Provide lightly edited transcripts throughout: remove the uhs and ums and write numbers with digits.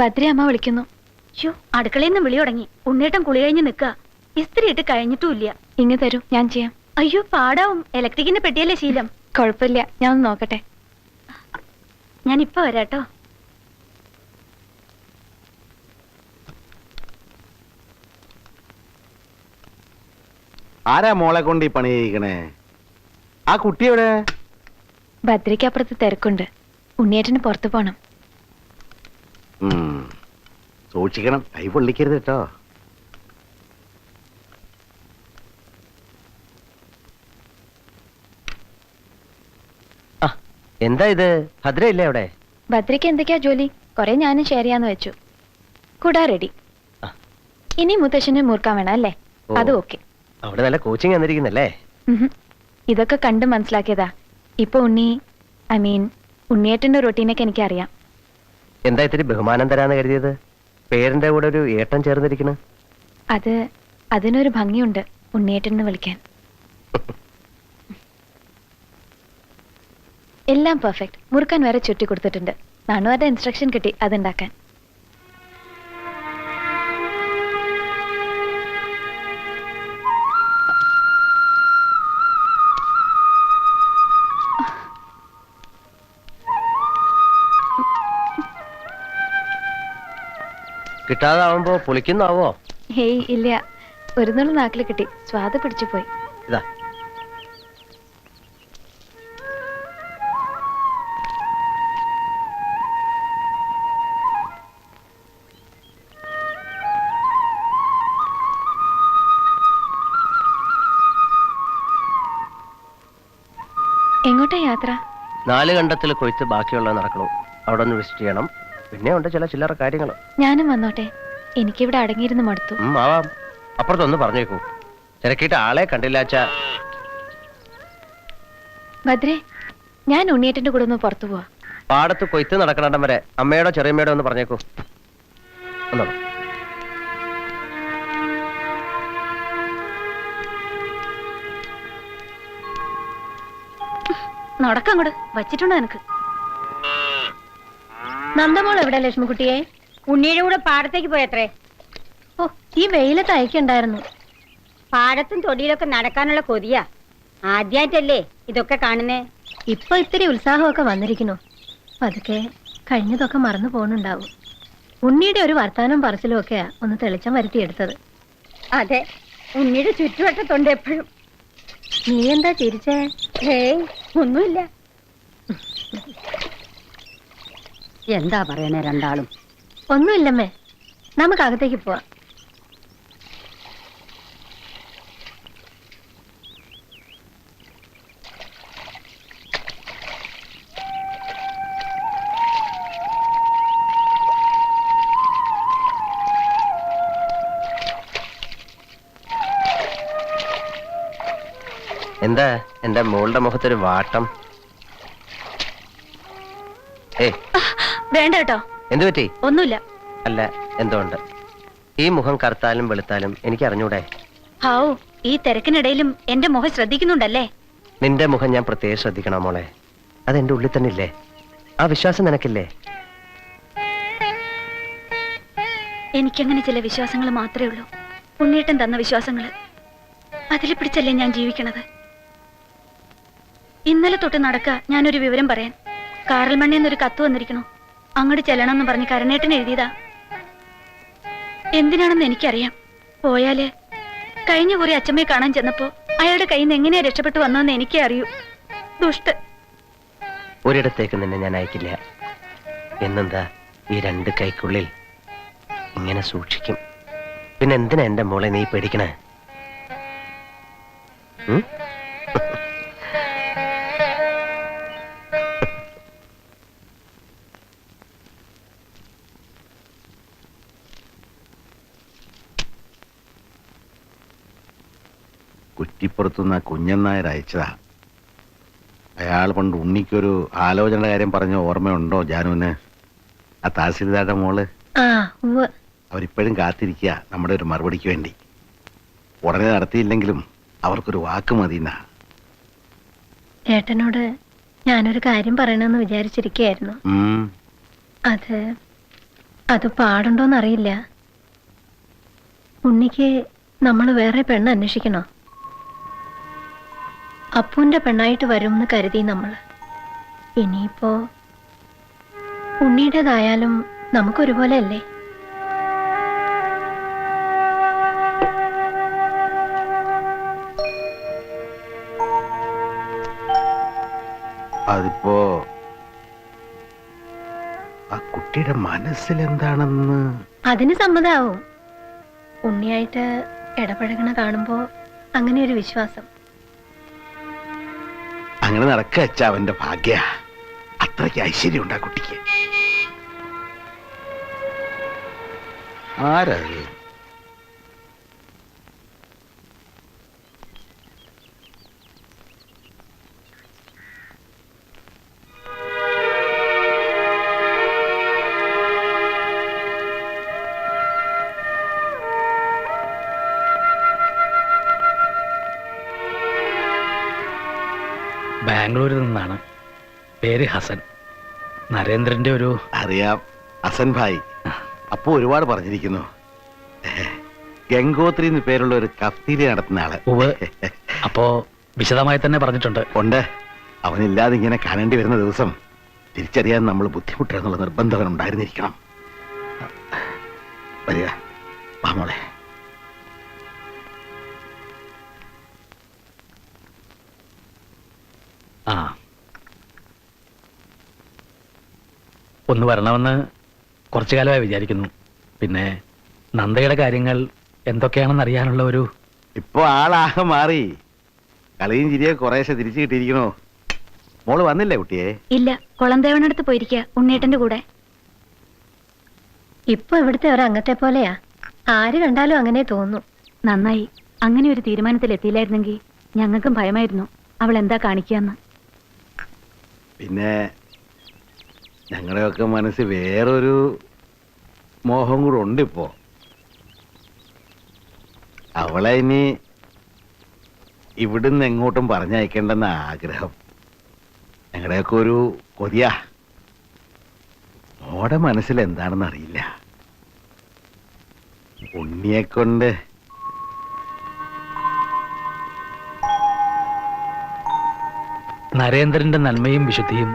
ഭദ്ര അമ്മ വിളിക്കുന്നു. യോ, അടുക്കളയിൽ നിന്ന് വിളി തുടങ്ങി. ഉണ്ണേട്ടൻ കുളി കഴിഞ്ഞ് നിൽക്കുക. ഇസ്തിരി ഇട്ട് കഴിഞ്ഞിട്ടുമില്ല. ഇങ്ങ് തരൂ, ഞാൻ ചെയ്യാം. അയ്യോ പാടാവും. ഇലക്ട്രിക്കിന്റെ പെട്ടിയല്ലേ ശീലം. കുഴപ്പമില്ല, ഞാൻ ഒന്ന് നോക്കട്ടെ. ഞാൻ ഇപ്പൊ വരാട്ടോ. ആരാ മോളെ കൊണ്ട് ഈ പണി ചെയ്യിക്കണേ? ആ കുട്ടി എവിടെ? ഭദ്രയ്ക്ക് അപ്പുറത്ത് തിരക്കുണ്ട്. ഉണ്ണിയേട്ടന് പുറത്തു പോണം. സൂക്ഷിക്കണം, കൈ പൊള്ളിക്കരുത് കേട്ടോ. എന്താ ഇത്? ഭദ്ര ഇല്ലേ അവിടെ? ഭദ്രയ്ക്ക് എന്തൊക്കെയാ ജോലി? കുറെ ഞാനും ഷെയർ ചെയ്യാന്ന് വെച്ചു. കൂടാ റെഡി. ഇനി മുത്തശ്ശന് മൂർക്കാൻ വേണം അല്ലേ? അത് ഓക്കെ. അവിടെ നല്ല കോച്ചിങ് തന്നിരിക്കുന്നല്ലേ? ഇതൊക്കെ കണ്ട് മനസ്സിലാക്കിയതാ. ഇപ്പൊ ഉണ്ണിയേട്ടന്റെ റൊട്ടീനൊക്കെ എനിക്കറിയാം. എന്താ ഇത്തിരി ബഹുമാനം തരാന്ന് കരുതിയത്? പേരിന്റെ കൂടെ ഒരു ഏട്ടൻ ചേർന്നിരിക്കണ്. അതിനൊരു ഭംഗിയുണ്ട്, ഉണ്ണിയേട്ടൻ വിളിക്കാൻ. എല്ലാം പെർഫെക്റ്റ്. മുറുക്കാൻ വരെ ചുറ്റി കൊടുത്തിട്ടുണ്ട്. നാണുവാരുടെ ഇൻസ്ട്രക്ഷൻ കിട്ടി അതുണ്ടാക്കാൻ. കിട്ടാതാവുമ്പോ പൊളിക്കുന്നാവോ? ഹേയ് ഇല്ല, ഒരു നുള്ള നാക്കിൽ കിട്ടി. സ്വാദ് പിടിച്ചു പോയി. ഇതാ എങ്ങോട്ടാ യാത്ര? 4 കണ്ടത്തിൽ കൊയ്ത്ത് ബാക്കിയുള്ളത് നടക്കണം. അവിടെ ഒന്ന് വിസിറ്റ് ചെയ്യണം. പിന്നെ ഉണ്ട് ചില ചില്ലറ കാര്യങ്ങൾ. ഞാനും വന്നോട്ടെ? എനിക്കിവിടെ അടങ്ങിയിരുന്ന് മടുത്തു. ആവാം. അപ്പുറത്തൊന്ന് പറഞ്ഞേക്കൂ. തിരക്കിയിട്ട് ആളെ കണ്ടില്ലാച്ച. ഭദ്രേ, ഞാൻ ഉണ്ണിയേട്ടന്റെ കൂടെ ഒന്ന് പുറത്തു പോവാ. പാടത്ത് കൊയ്ത്ത് നടക്കണടം വരെ അമ്മയോടോ ചെറിയമ്മയോടോ ഒന്ന് പറഞ്ഞേക്കൂ. ഒന്നോ നടക്കങ്ങോട്ട് വച്ചിട്ടുണ്ടോ നിനക്ക്? നന്ദമോൾ എവിടെ ലക്ഷ്മിക്കുട്ടിയെ? ഉണ്ണിയുടെ കൂടെ പാടത്തേക്ക് പോയത്രേ. ഓ, ഈ വെയിലത്ത് അയക്കുണ്ടായിരുന്നു. പാടത്തും തൊടിയിലൊക്കെ നടക്കാനുള്ള കൊതിയാ. ആദ്യായിട്ടല്ലേ ഇതൊക്കെ കാണുന്നേ. ഇപ്പൊ ഇത്തിരി ഉത്സാഹമൊക്കെ വന്നിരിക്കുന്നു. പതുക്കെ കഴിഞ്ഞതൊക്കെ മറന്നു പോണുണ്ടാവും. ഉണ്ണിയുടെ ഒരു വർത്താനം പറച്ചിലും ഒക്കെയാ ഒന്ന് തെളിച്ചം വരുത്തിയെടുത്തത്. അതെ, ഉണ്ണിയുടെ ചുറ്റുവട്ടത്തുണ്ട് എപ്പോഴും. നീ എന്താ ചിരിച്ചേ? ഹേയ്, ഒന്നുമില്ല. എന്താ പറയണേ രണ്ടാളും? ഒന്നുമില്ലമ്മേ, നമുക്ക് അകത്തേക്ക് പോവാം. എന്താ എന്റെ മോളുടെ മുഖത്തൊരു വാട്ടം? വേണ്ട കേട്ടോ. എന്തു പറ്റി? ഒന്നുമില്ല. അല്ല, എന്തുകൊണ്ട് ഈ മുഖം കറുത്താലും വെളുത്താലും എനിക്ക് അറിഞ്ഞൂടെ? ഹാവൂ, ഈ തിരക്കിനിടയിലും എന്റെ മുഖം ശ്രദ്ധിക്കുന്നുണ്ടല്ലേ? നിന്റെ മുഖം ഞാൻ പ്രത്യേകം ശ്രദ്ധിക്കണോ മോളെ? അതെന്റെ ഉള്ളിൽ തന്നെ ഇല്ലേ? ആ വിശ്വാസം നിനക്കില്ലേ? എനിക്കങ്ങനെ ചില വിശ്വാസങ്ങൾ മാത്രമേ ഉള്ളൂ. ഉണ്ണീട്ടൻ തന്ന വിശ്വാസങ്ങൾ. അതിൽ പിടിച്ചല്ലേ ഞാൻ ജീവിക്കണത്. ഇന്നലെ തൊട്ട് നടക്ക ഞാനൊരു വിവരം പറയാൻ. കാറൽ മണ്ണിന്നൊരു കത്ത് വന്നിരിക്കണു. അങ്ങോട്ട് ചെല്ലണം എന്ന് പറഞ്ഞ് കരണേട്ടൻ എഴുതിയതാ. എന്തിനാണെന്ന് എനിക്കറിയാം. പോയാല് കഴിഞ്ഞ കുറി അച്ഛമ്മയെ കാണാൻ ചെന്നപ്പോ അയാളുടെ കയ്യിൽ നിന്ന് എങ്ങനെയാ രക്ഷപ്പെട്ടു വന്നതെന്ന് എനിക്കേ അറിയൂ. ദുഷ്ട. ഒരിടത്തേക്ക് നിന്നെ ഞാൻ അയക്കില്ല. എന്നെന്താ ഈ 2 കൈക്കുള്ളിൽ ഇങ്ങനെ സൂക്ഷിക്കും. പിന്നെ എന്തിനാ എന്റെ മോളെ നീ പേടിക്കണേ? കുറ്റിപ്പുറത്തുനിന്ന് കുഞ്ഞന്നായർ അയച്ചതാ. അയാൾ പണ്ട് ഉണ്ണിക്കൊരു ആലോചനയുടെ കാര്യം പറഞ്ഞ ഓർമ്മയുണ്ടോ ജാനുവിന്? ആ തഹസിൽദാരുടെ മോള്. അവരിപ്പോഴും കാത്തിരിക്കുക നമ്മുടെ ഒരു മറുപടിക്ക് വേണ്ടി. ഉടനെ നടത്തിയില്ലെങ്കിലും അവർക്കൊരു വാക്ക് മതിന്നാ. ഏട്ടനോട് ഞാനൊരു കാര്യം പറയണമെന്ന് വിചാരിച്ചിരിക്കുകയായിരുന്നു. അത് പാടുണ്ടോന്നറിയില്ല. ഉണ്ണിക്ക് നമ്മൾ വേറെ പെണ്ണ് അന്വേഷിക്കണോ? അപ്പുവിന്റെ പെണ്ണായിട്ട് വരുമെന്ന് കരുതി നമ്മൾ. ഇനിയിപ്പോ ഉണ്ണിയുടേതായാലും നമുക്കൊരുപോലെ അല്ലേ? അതിപ്പോ ആ കുട്ടിയുടെ മനസ്സിലെന്താണെന്ന് അതിന് സമ്മതാവും. ഉണ്ണിയായിട്ട് ഇടപഴകണ കാണുമ്പോ അങ്ങനെ ഒരു വിശ്വാസം. അങ്ങനെ നടക്ക വെച്ച അവന്റെ ഭാഗ്യ. അത്രയ്ക്ക് ഐശ്വര്യം ഉണ്ട് ആ കുട്ടിക്ക്. ആരാ ഇത്? ബാംഗ്ലൂരിൽ നിന്നാണ്. പേര് ഹസൻ. നരേന്ദ്രന്റെ ഒരു അറിയാം, ഹസൻ ഭായ്. അപ്പൊ ഒരുപാട് പറഞ്ഞിരിക്കുന്നു. ഗംഗോത്രി എന്ന് പേരുള്ള ഒരു കഫ്തീരി നടത്തുന്ന ആള്. ഉവ്. അപ്പോ വിശദമായി തന്നെ പറഞ്ഞിട്ടുണ്ട്. ഉണ്ട്. അവനില്ലാതെ ഇങ്ങനെ കാണേണ്ടി വരുന്ന ദിവസം തിരിച്ചറിയാൻ നമ്മൾ ബുദ്ധിമുട്ടെന്നുള്ള നിർബന്ധം ഉണ്ടായിരുന്നിരിക്കണം. വരിക, വാ മോളെ. ആ, ഒന്ന് വരണമെന്ന് കുറച്ചു കാലമായി വിചാരിക്കുന്നു. പിന്നെ നന്ദയുടെ കാര്യങ്ങൾ എന്തൊക്കെയാണെന്ന് അറിയാനുള്ള ഒരു ഇപ്പൊ ആളാകെ മാറി. കളിയും ചിരിയെ കുറേശ്ശെ തിരിച്ചു കിട്ടിയിരിക്കണോ? മോള് വന്നില്ലേ കുട്ടിയെ? ഇല്ല, കുളന്തേവനടുത്ത് പോയിരിക്കുക ഉണ്ണേട്ടന്റെ കൂടെ. ഇപ്പൊ ഇവിടുത്തെ ഒരു അംഗത്തെ പോലെയാ. ആര് കണ്ടാലും അങ്ങനെ തോന്നും. നന്നായി. അങ്ങനെ ഒരു തീരുമാനത്തിൽ എത്തിയില്ലായിരുന്നെങ്കിൽ ഞങ്ങൾക്കും ഭയമായിരുന്നു അവൾ എന്താ കാണിക്കാന്ന്. പിന്നെ ഞങ്ങളുടെയൊക്കെ മനസ്സിൽ വേറൊരു മോഹം കൂടെ ഉണ്ട് ഇപ്പോ. അവളെ ഇനി ഇവിടുന്ന് എങ്ങോട്ടും പറഞ്ഞയക്കേണ്ടെന്ന ആഗ്രഹം. ഞങ്ങളുടെയൊക്കെ ഒരു കൊതിയാ. മോടെ മനസ്സിൽ എന്താണെന്ന് അറിയില്ല. ഉണ്ണിയെ കൊണ്ട് നരേന്ദ്രന്റെ നന്മയും വിശുദ്ധിയും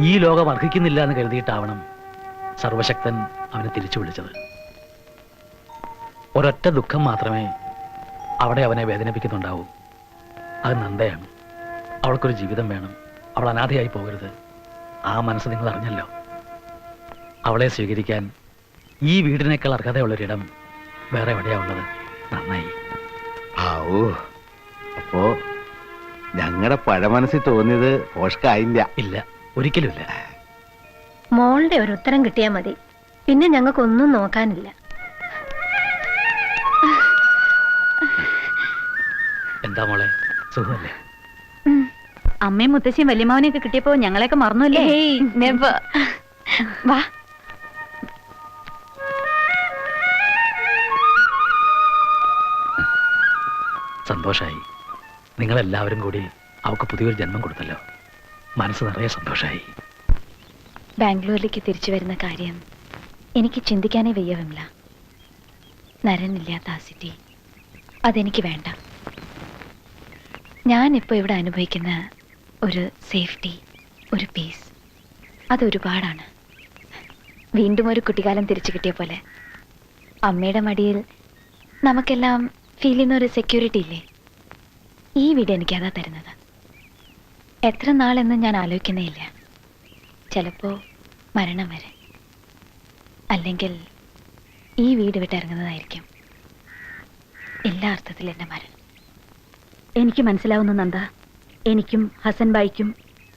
ഈ ലോകം അർഹിക്കുന്നില്ല എന്ന് കരുതിയിട്ടാവണം സർവശക്തൻ അവനെ തിരിച്ചു വിളിച്ചത്. ഒരൊറ്റ ദുഃഖം മാത്രമേ അവിടെ അവനെ വേദനിപ്പിക്കുന്നുണ്ടാവൂ. അത് നന്ദയാണ്. അവൾക്കൊരു ജീവിതം വേണം. അവൾ അനാഥയായി പോകരുത്. ആ മനസ്സ് നിങ്ങൾ അറിഞ്ഞല്ലോ. അവളെ സ്വീകരിക്കാൻ ഈ വീടിനേക്കാൾ അർഹതയുള്ളൊരിടം വേറെ എവിടെയാ ഉള്ളത്? നന്നായി. ആവൂ, അപ്പോ ഞങ്ങളുടെ പഴമനസ്സിൽ തോന്നിയത് പോഷ്കായില്ല. ഇല്ല, ഒരിക്കലുമില്ല. മോളുടെ ഒരു ഉത്തരം കിട്ടിയാൽ മതി. പിന്നെ ഞങ്ങൾക്കൊന്നും നോക്കാനില്ല. എന്താ മോളെ, സുഖമല്ലേ? അമ്മയും മുത്തശ്ശിയും വല്യമാവനെയൊക്കെ കിട്ടിയപ്പോ ഞങ്ങളെയൊക്കെ മറന്നുല്ലേ? വാ. സന്തോഷായി. നിങ്ങളെല്ലാവരും കൂടി അവൾക്ക് പുതിയൊരു ജന്മം കൊടുത്തല്ലോ. മനസ്സ് നിറയെ സന്തോഷായി. ബാംഗ്ലൂരിലേക്ക് തിരിച്ചു വരുന്ന കാര്യം എനിക്ക് ചിന്തിക്കാനേ വയ്യ വിമല. നരനില്ലാത്ത ആ സിറ്റി അതെനിക്ക് വേണ്ട. ഞാനിപ്പോൾ ഇവിടെ അനുഭവിക്കുന്ന ഒരു സേഫ്റ്റി, ഒരു പീസ്, അതൊരുപാടാണ്. വീണ്ടും ഒരു കുട്ടിക്കാലം തിരിച്ചു കിട്ടിയ പോലെ. അമ്മയുടെ മടിയിൽ നമുക്കെല്ലാം ഫീൽ ചെയ്യുന്ന ഒരു സെക്യൂരിറ്റി ഇല്ലേ? ഈ വീട് എനിക്കതാ തരുന്നത്. എത്ര നാളെന്ന് ഞാൻ ആലോചിക്കുന്നേ ഇല്ല. ചിലപ്പോൾ മരണം വരെ, അല്ലെങ്കിൽ ഈ വീട് വിട്ടിറങ്ങുന്നതായിരിക്കും എല്ലാ അർത്ഥത്തിലും എൻ്റെ മരണം. എനിക്ക് മനസ്സിലാവുന്നു നന്ദ. എനിക്കും ഹസൻ ബായിക്കും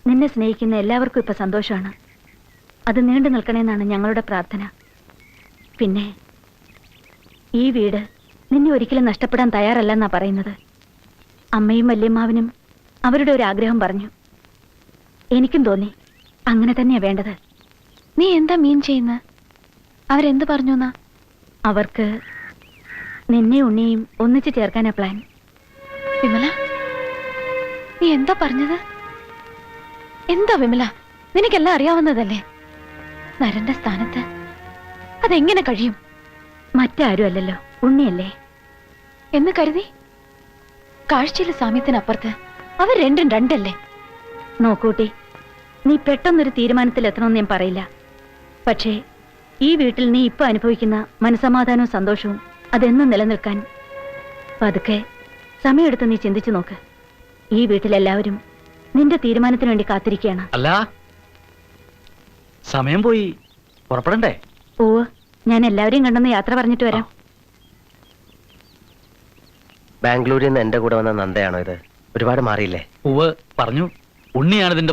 നിന്നെ സ്നേഹിക്കുന്ന എല്ലാവർക്കും ഇപ്പൊ സന്തോഷമാണ്. അത് നീണ്ടു നിൽക്കണമെന്നാണ് ഞങ്ങളുടെ പ്രാർത്ഥന. പിന്നെ ഈ വീട് നിന്നെ ഒരിക്കലും നഷ്ടപ്പെടാൻ തയ്യാറല്ലെന്നാ പറയുന്നത്. അമ്മയും വല്യമ്മാവനും അവരുടെ ഒരു ആഗ്രഹം പറഞ്ഞു. എനിക്കും തോന്നി അങ്ങനെ തന്നെയാ വേണ്ടത്. നീ എന്താ മീൻ ചെയ്യുന്ന? അവരെന്ത് പറഞ്ഞു എന്നാ? അവർക്ക് നിന്നെ ഉണ്ണിയും ഒന്നിച്ചു ചേർക്കാനാ പ്ലാൻ. വിമല, നീ എന്താ പറഞ്ഞത്? എന്താ വിമല, നിനക്കെല്ലാം അറിയാവുന്നതല്ലേ? നരന്റെ സ്ഥാനത്ത് അതെങ്ങനെ കഴിയും മറ്റാരും അല്ലല്ലോ, ഉണ്ണിയല്ലേ? എന്ന് കരുതി കാഴ്ചയിലെ സാമ്യത്തിനപ്പുറത്ത് അവർ രണ്ടും രണ്ടല്ലേ? നോക്കൂട്ടി, നീ പെട്ടെന്നൊരു തീരുമാനത്തിലെത്തണമെന്ന് ഞാൻ പറയില്ല. പക്ഷേ ഈ വീട്ടിൽ നീ ഇപ്പൊ അനുഭവിക്കുന്ന മനസമാധാനവും സന്തോഷവും അതെന്നും നിലനിൽക്കാൻ പതുക്കെ സമയമെടുത്ത് നീ ചിന്തിച്ചു നോക്ക്. ഈ വീട്ടിലെല്ലാവരും നിന്റെ തീരുമാനത്തിന് വേണ്ടി കാത്തിരിക്കുകയാണ്. അല്ല, സമയം പോയി, പുറപ്പെടണ്ടേ? ഓ, ഞാൻ എല്ലാവരെയും കണ്ടെന്ന് യാത്ര പറഞ്ഞിട്ട് വരാം. ബാംഗ്ലൂരിൽ നിന്ന് എന്റെ കൂടെ വന്ന നന്ദയാണോ ഇത്? ഒരുപാട് മാറിയില്ലേ? ഉവ് പറഞ്ഞു, ഉണ്ണിയാണ് ഇതിന്റെ